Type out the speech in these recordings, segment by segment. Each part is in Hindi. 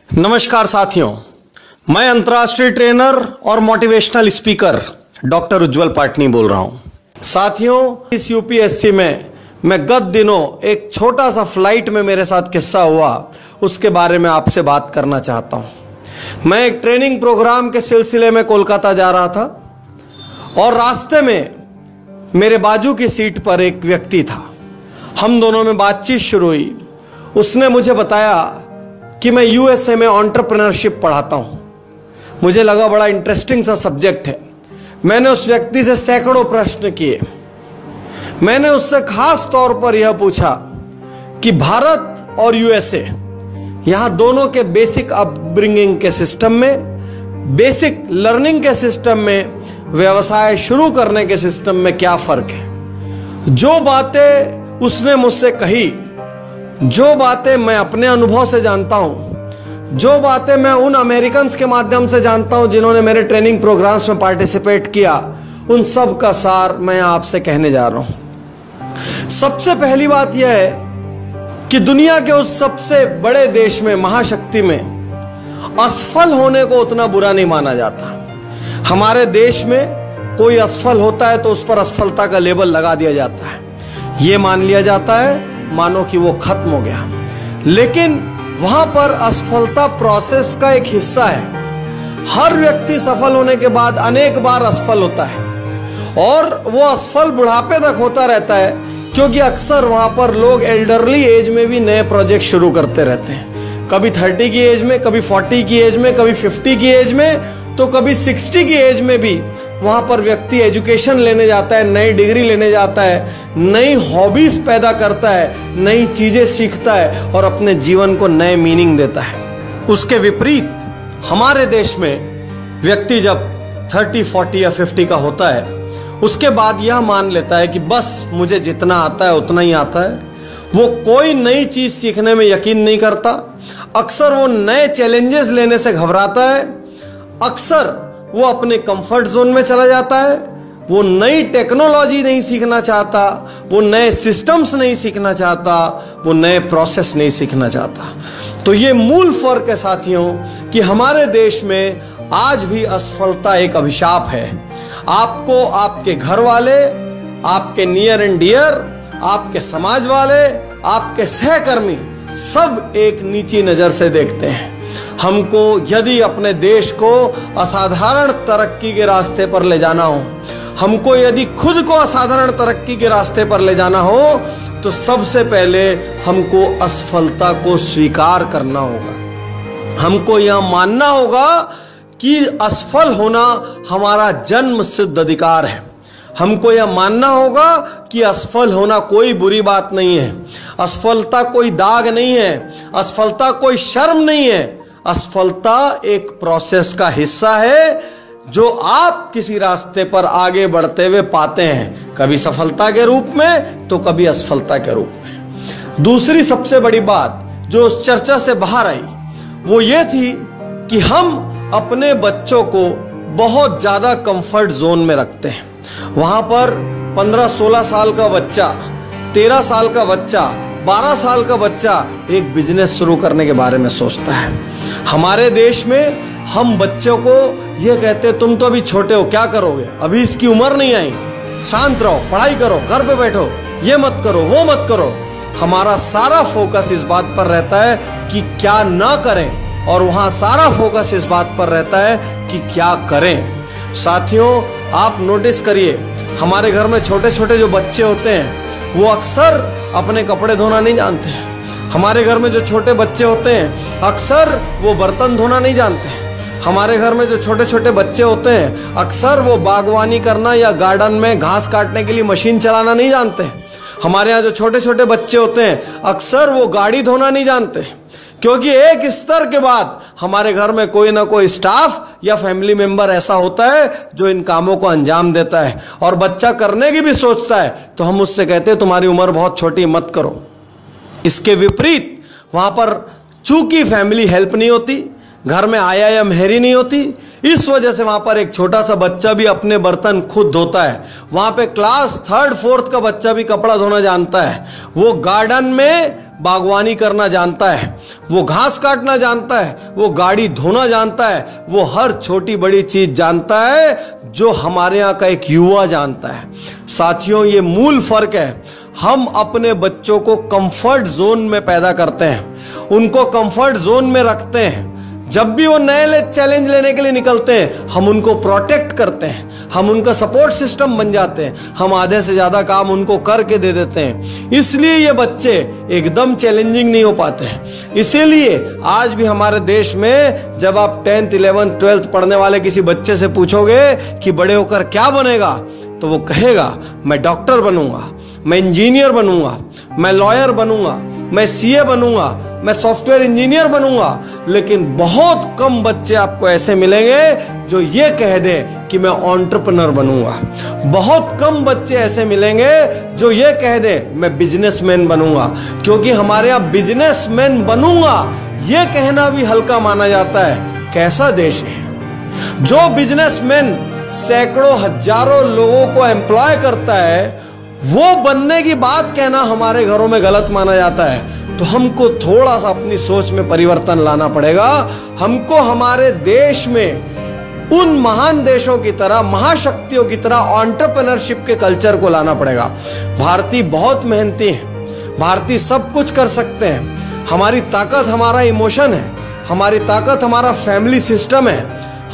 नमस्कार साथियों, मैं अंतर्राष्ट्रीय ट्रेनर और मोटिवेशनल स्पीकर डॉक्टर उज्जवल पाटनी बोल रहा हूं। साथियों, इस यूपीएससी में मैं गत दिनों एक छोटा सा फ्लाइट में मेरे साथ किस्सा हुआ, उसके बारे में आपसे बात करना चाहता हूं। मैं एक ट्रेनिंग प्रोग्राम के सिलसिले में कोलकाता जा रहा था और रास्ते में मेरे बाजू की सीट पर एक व्यक्ति था। हम दोनों में बातचीत शुरू हुई। उसने मुझे बताया कि मैं यूएसए में एंटरप्रेन्योरशिप पढ़ाता हूं। मुझे लगा बड़ा इंटरेस्टिंग सा सब्जेक्ट है। मैंने उस व्यक्ति से सैकड़ों प्रश्न किए। मैंने उससे खास तौर पर यह पूछा कि भारत और यूएसए, यहां दोनों के बेसिक अपब्रिंगिंग के सिस्टम में, बेसिक लर्निंग के सिस्टम में, व्यवसाय शुरू करने के सिस्टम में क्या फर्क है। जो बातें उसने मुझसे कही, जो बातें मैं अपने अनुभव से जानता हूं, जो बातें मैं उन अमेरिकन्स के माध्यम से जानता हूं जिन्होंने मेरे ट्रेनिंग प्रोग्राम्स में पार्टिसिपेट किया, उन सब का सार मैं आपसे कहने जा रहा हूं। सबसे पहली बात यह है कि दुनिया के उस सबसे बड़े देश में, महाशक्ति में, असफल होने को उतना बुरा नहीं माना जाता। हमारे देश में कोई असफल होता है तो उस पर असफलता का लेबल लगा दिया जाता है। यह मान लिया जाता है मानो कि वो खत्म हो गया। लेकिन वहां पर असफलता प्रोसेस का एक हिस्सा है। हर व्यक्ति सफल होने के बाद अनेक बार असफल होता है और वो असफल बुढ़ापे तक होता रहता है, क्योंकि अक्सर वहां पर लोग एल्डरली एज में भी नए प्रोजेक्ट शुरू करते रहते हैं। कभी 30 की एज में, कभी 40 की एज में, कभी 50 की एज में, तो कभी 60 की एज में भी वहां पर व्यक्ति एजुकेशन लेने जाता है, नई डिग्री लेने जाता है, नई हॉबीज पैदा करता है, नई चीजें सीखता है और अपने जीवन को नए मीनिंग देता है। उसके विपरीत हमारे देश में व्यक्ति जब 30, 40 या 50 का होता है, उसके बाद यह मान लेता है कि बस मुझे जितना आता है उतना ही आता है। वो कोई नई चीज सीखने में यकीन नहीं करता। अक्सर वो नए चैलेंजेस लेने से घबराता है। अक्सर वो अपने कंफर्ट जोन में चला जाता है। वो नई टेक्नोलॉजी नहीं सीखना चाहता, वो नए सिस्टम्स नहीं सीखना चाहता, वो नए प्रोसेस नहीं सीखना चाहता। तो ये मूल फर्क है साथियों कि हमारे देश में आज भी असफलता एक अभिशाप है। आपको आपके घर वाले, आपके नियर एंड डियर, आपके समाज वाले, आपके सहकर्मी सब एक नीची नजर से देखते हैं। हमको यदि अपने देश को असाधारण तरक्की के रास्ते पर ले जाना हो, हमको यदि खुद को असाधारण तरक्की के रास्ते पर ले जाना हो, तो सबसे पहले हमको असफलता को स्वीकार करना होगा। हमको यह मानना होगा कि असफल होना हमारा जन्म सिद्ध अधिकार है। हमको यह मानना होगा कि असफल होना कोई बुरी बात नहीं है। असफलता कोई दाग नहीं है। असफलता कोई शर्म नहीं है। असफलता एक प्रोसेस का हिस्सा है जो आप किसी रास्ते पर आगे बढ़ते हुए पाते हैं, कभी सफलता के रूप में तो कभी असफलता के रूप में। दूसरी सबसे बड़ी बात जो उस चर्चा से बाहर आई वो ये थी कि हम अपने बच्चों को बहुत ज्यादा कंफर्ट जोन में रखते हैं। वहां पर 15-16 साल का बच्चा, 13 साल का बच्चा, 12 साल का बच्चा एक बिजनेस शुरू करने के बारे में सोचता है। हमारे देश में हम बच्चों को यह कहते, तुम तो अभी छोटे हो, क्या करोगे, अभी इसकी उम्र नहीं आई, शांत रहो, पढ़ाई करो, घर पे बैठो, ये मत करो, वो मत करो। हमारा सारा फोकस इस बात पर रहता है कि क्या ना करें, और वहां सारा फोकस इस बात पर रहता है कि क्या करें। साथियों, आप नोटिस करिए, हमारे घर में छोटे छोटे जो बच्चे होते हैं वो अक्सर अपने कपड़े धोना नहीं जानते हैं। हमारे घर में जो छोटे बच्चे होते हैं अक्सर वो बर्तन धोना नहीं जानते। हमारे घर में जो छोटे छोटे बच्चे होते हैं अक्सर वो बागवानी करना या गार्डन में घास काटने के लिए मशीन चलाना नहीं जानते। हमारे यहाँ जो छोटे छोटे बच्चे होते हैं अक्सर वो गाड़ी धोना नहीं जानते, क्योंकि एक स्तर के बाद हमारे घर में कोई ना कोई स्टाफ या फैमिली मेंबर ऐसा होता है जो इन कामों को अंजाम देता है, और बच्चा करने की भी सोचता है तो हम उससे कहते हैं तुम्हारी उम्र बहुत छोटी, मत करो। इसके विपरीत वहां पर चूंकि फैमिली हेल्प नहीं होती, घर में आया या मेहरी नहीं होती, इस वजह से वहां पर एक छोटा सा बच्चा भी अपने बर्तन खुद धोता है। वहां पे क्लास 3rd 4th का बच्चा भी कपड़ा धोना जानता है। वो गार्डन में बागवानी करना जानता है, वो घास काटना जानता है, वो गाड़ी धोना जानता है, वो हर छोटी बड़ी चीज जानता है जो हमारे यहाँ का एक युवा जानता है। साथियों, ये मूल फर्क है। हम अपने बच्चों को कंफर्ट जोन में पैदा करते हैं, उनको कंफर्ट जोन में रखते हैं। जब भी वो नए चैलेंज लेने के लिए निकलते हैं, हम उनको प्रोटेक्ट करते हैं, हम उनका सपोर्ट सिस्टम बन जाते हैं, हम आधे से ज्यादा काम उनको करके दे देते हैं। इसलिए ये बच्चे एकदम चैलेंजिंग नहीं हो पाते हैं। इसीलिए आज भी हमारे देश में जब आप 10th 11th 12th पढ़ने वाले किसी बच्चे से पूछोगे कि बड़े होकर क्या बनेगा, तो वो कहेगा मैं डॉक्टर बनूंगा, मैं इंजीनियर बनूंगा, मैं लॉयर बनूंगा, मैं सीए बनूंगा, मैं सॉफ्टवेयर इंजीनियर बनूंगा। लेकिन बहुत कम बच्चे आपको ऐसे मिलेंगे जो ये कह दें कि मैं एंटरप्रेन्योर बनूंगा। बहुत कम बच्चे ऐसे मिलेंगे जो ये कह दें मैं बिजनेसमैन बनूंगा, क्योंकि हमारे यहाँ बिजनेसमैन बनूंगा ये कहना भी हल्का माना जाता है। कैसा देश है जो बिजनेसमैन सैकड़ों हजारों लोगों को एम्प्लॉय करता है, वो बनने की बात कहना हमारे घरों में गलत माना जाता है। तो हमको थोड़ा सा अपनी सोच में परिवर्तन लाना पड़ेगा। हमको हमारे देश में उन महान देशों की तरह, महाशक्तियों की तरह एंटरप्रेन्योरशिप के कल्चर को लाना पड़ेगा। भारतीय बहुत मेहनती हैं, भारतीय सब कुछ कर सकते हैं। हमारी ताकत हमारा इमोशन है, हमारी ताकत हमारा फैमिली सिस्टम है,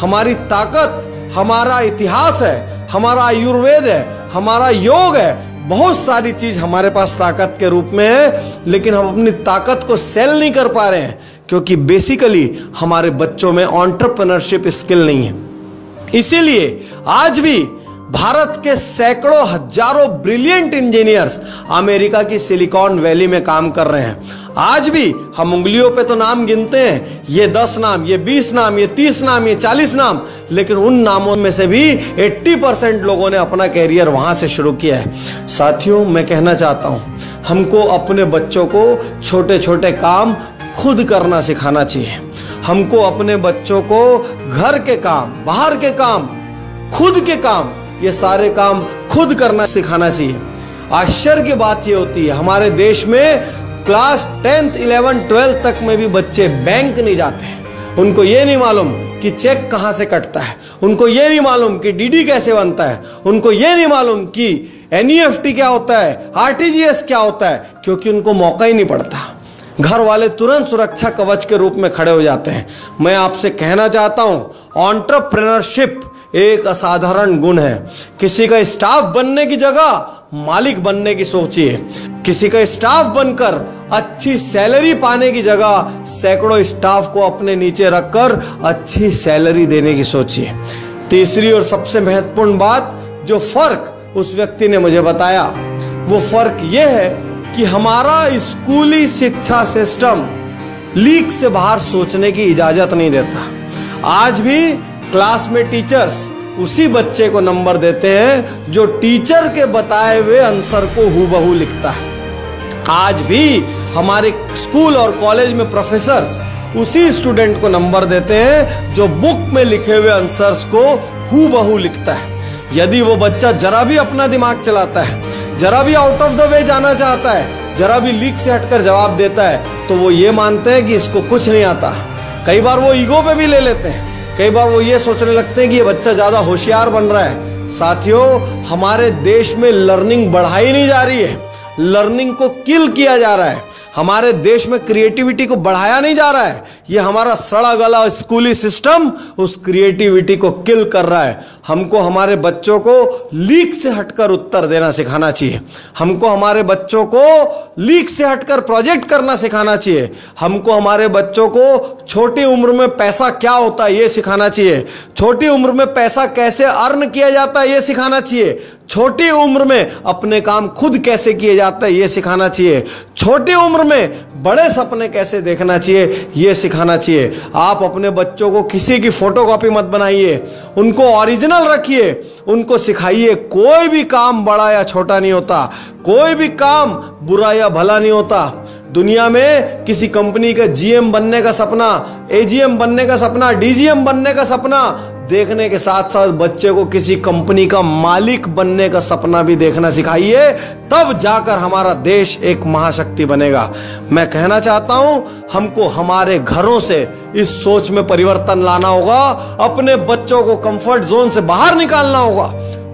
हमारी ताकत हमारा इतिहास है, हमारा आयुर्वेद है, हमारा योग है। बहुत सारी चीज हमारे पास ताकत के रूप में है, लेकिन हम अपनी ताकत को सेल नहीं कर पा रहे हैं, क्योंकि बेसिकली हमारे बच्चों में एंटरप्रेन्योरशिप स्किल नहीं है। इसीलिए आज भी भारत के सैकड़ों हजारों ब्रिलियंट इंजीनियर्स अमेरिका की सिलिकॉन वैली में काम कर रहे हैं। आज भी हम उंगलियों पे तो नाम गिनते हैं, ये 10 नाम, ये 20 नाम, ये 30 नाम, ये 40 नाम, लेकिन उन नामों में से भी 80% लोगों ने अपना कैरियर वहां से शुरू किया है। साथियों, मैं कहना चाहता हूं, हमको अपने बच्चों को छोटे छोटे काम खुद करना सिखाना चाहिए। हमको अपने बच्चों को घर के काम, बाहर के काम, खुद के काम, ये सारे काम खुद करना सिखाना चाहिए। आश्चर्य की बात ये होती है, हमारे देश में क्लास 10th 11th 12th तक में भी बच्चे बैंक नहीं जाते हैं। उनको ये नहीं मालूम कि चेक कहां से कटता है, उनको ये नहीं मालूम कि डीडी कैसे बनता है, उनको ये नहीं मालूम कि एनईएफटी क्या होता है, आरटीजीएस क्या होता है, क्योंकि उनको मौका ही नहीं पड़ता। घर वाले तुरंत सुरक्षा कवच के रूप में खड़े हो जाते हैं। मैं आपसे कहना चाहता हूं, एंटरप्रेन्योरशिप एक असाधारण गुण है। किसी का स्टाफ बनने की जगह मालिक बनने की सोचिए। किसी का स्टाफ बनकर अच्छी सैलरी पाने की जगह सैकड़ों स्टाफ को अपने नीचे रखकर अच्छी सैलरी देने की सोचिए। तीसरी और सबसे महत्वपूर्ण बात, जो फर्क उस व्यक्ति ने मुझे बताया, वो फर्क यह है कि हमारा स्कूली शिक्षा सिस्टम लीक से बाहर सोचने की इजाजत नहीं देता। आज भी क्लास में टीचर्स उसी बच्चे को नंबर देते हैं जो टीचर के बताए हुए आंसर को हूबहू लिखता है। आज भी हमारे स्कूल और कॉलेज में प्रोफेसर्स उसी स्टूडेंट को नंबर देते हैं जो बुक में लिखे हुए आंसर्स को हूबहू लिखता है। यदि वो बच्चा जरा भी अपना दिमाग चलाता है, जरा भी आउट ऑफ द वे जाना चाहता है, जरा भी लीक से हटकर जवाब देता है, तो वो ये मानते हैं कि इसको कुछ नहीं आता। कई बार वो ईगो पे भी ले लेते हैं, कई बार वो ये सोचने लगते हैं कि ये बच्चा ज्यादा होशियार बन रहा है। साथियों, हमारे देश में लर्निंग बढ़ाई नहीं जा रही है, लर्निंग को किल किया जा रहा है। हमारे देश में क्रिएटिविटी को बढ़ाया नहीं जा रहा है। ये हमारा सड़ा गला स्कूली सिस्टम उस क्रिएटिविटी को किल कर रहा है। हमको हमारे बच्चों को लीक से हटकर उत्तर देना सिखाना चाहिए। हमको हमारे बच्चों को लीक से हटकर प्रोजेक्ट करना सिखाना चाहिए। हमको हमारे बच्चों को छोटी उम्र में पैसा क्या होता है ये सिखाना चाहिए। छोटी उम्र में पैसा कैसे अर्न किया जाता है ये सिखाना चाहिए। छोटी उम्र में अपने काम खुद कैसे किए जाता है ये सिखाना चाहिए। छोटी उम्र में बड़े सपने कैसे देखना चाहिए ये सिखाना चाहिए। आप अपने बच्चों को किसी की फोटोकॉपी मत बनाइए, उनको ओरिजिनल रखिए, उनको सिखाइए कोई भी काम बड़ा या छोटा नहीं होता, कोई भी काम बुरा या भला नहीं होता। दुनिया में किसी कंपनी का जीएम बनने का सपना, एजीएम बनने का सपना, डीजीएम बनने का सपना देखने के साथ साथ बच्चे को किसी कंपनी का मालिक बनने का सपना भी देखना सिखाइए, तब जाकर हमारा देश एक महाशक्ति बनेगा। मैं कहना चाहता हूं, हमको हमारे घरों से इस सोच में परिवर्तन लाना होगा। अपने बच्चों को कंफर्ट जोन से बाहर निकालना होगा,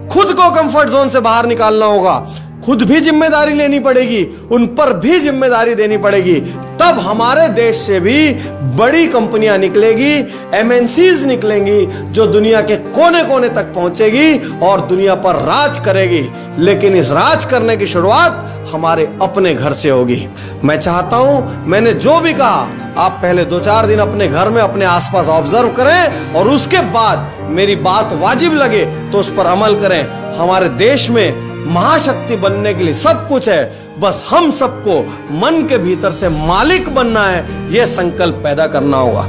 खुद को कंफर्ट जोन से बाहर निकालना होगा, खुद भी जिम्मेदारी लेनी पड़ेगी, उन पर भी जिम्मेदारी देनी पड़ेगी। तब हमारे देश से भी बड़ी कंपनियां निकलेगी, एमएनसीज निकलेंगी, जो दुनिया के कोने कोने तक पहुंचेगी और दुनिया पर राज करेगी। लेकिन इस राज करने की शुरुआत हमारे अपने घर से होगी। मैं चाहता हूं, मैंने जो भी कहा, आप पहले 2-4 दिन अपने घर में अपने आसपास ऑब्जर्व करें और उसके बाद मेरी बात वाजिब लगे तो उस पर अमल करें। हमारे देश में महाशक्ति बनने के लिए सब कुछ है, बस हम सबको मन के भीतर से मालिक बनना है, यह संकल्प पैदा करना होगा।